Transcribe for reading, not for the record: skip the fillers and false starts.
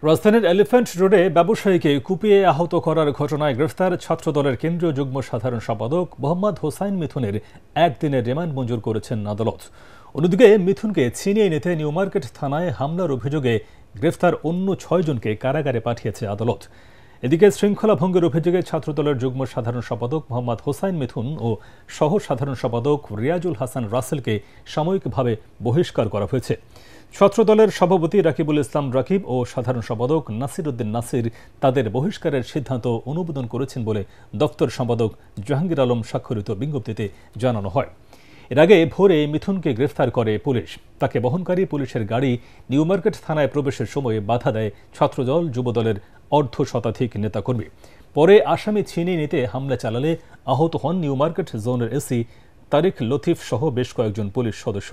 রাজধানীর এলিফ্যান্ট রোডে ব্যবসায়ীকে কুপিয়ে আহত করার ঘটনায় গ্রেফতার ছাত্রদলের কেন্দ্রীয় যুগ্ম সাধারণ সম্পাদক মোহাম্মদ হোসাইন মিথুনের একদিনের রিমান্ড মঞ্জুর করেছেন আদালত। অন্যদিকে মিথুনকে ছিনিয়ে নিতে নিউ মার্কেট থানায় হামলার অভিযোগে গ্রেফতার অন্য ৬ জনকে কারাগারে পাঠিয়েছে আদালত। এদিকে শৃঙ্খলা ভঙ্গের অভিযোগে ছাত্রদলের যুগ্ম সাধারণ সম্পাদক মোহাম্মদ হোসাইন মিথুন ও সহ সাধারণ সম্পাদক রিয়াজুল হাসান রাসেলকে সাময়িকভাবে বহিষ্কার করা হয়েছে। ছাত্রদলের সভাপতি রাকিবুল ইসলাম রাকিব ও সাধারণ সম্পাদক নাসির উদ্দিন নাসির তাদের বহিষ্কারের সিদ্ধান্ত অনুমোদন করেছেন বলে দপ্তর সম্পাদক জাহাঙ্গীর আলম স্বাক্ষরিত বিজ্ঞপ্তিতে জানানো হয়। এর আগে ভোরে মিথুনকে গ্রেফতার করে পুলিশ। তাকে বহনকারী পুলিশের গাড়ি নিউ মার্কেট থানায় প্রবেশের সময় বাধা দেয় ছাত্রদল যুবদলের অর্ধ শতাধিক নেতাকর্মী। পরে আসামি ছিনিয়ে নিতে হামলা চালালে আহত হন নিউ মার্কেট জোনের এসি তারিক লতিফ সহ বেশ কয়েকজন পুলিশ সদস্য।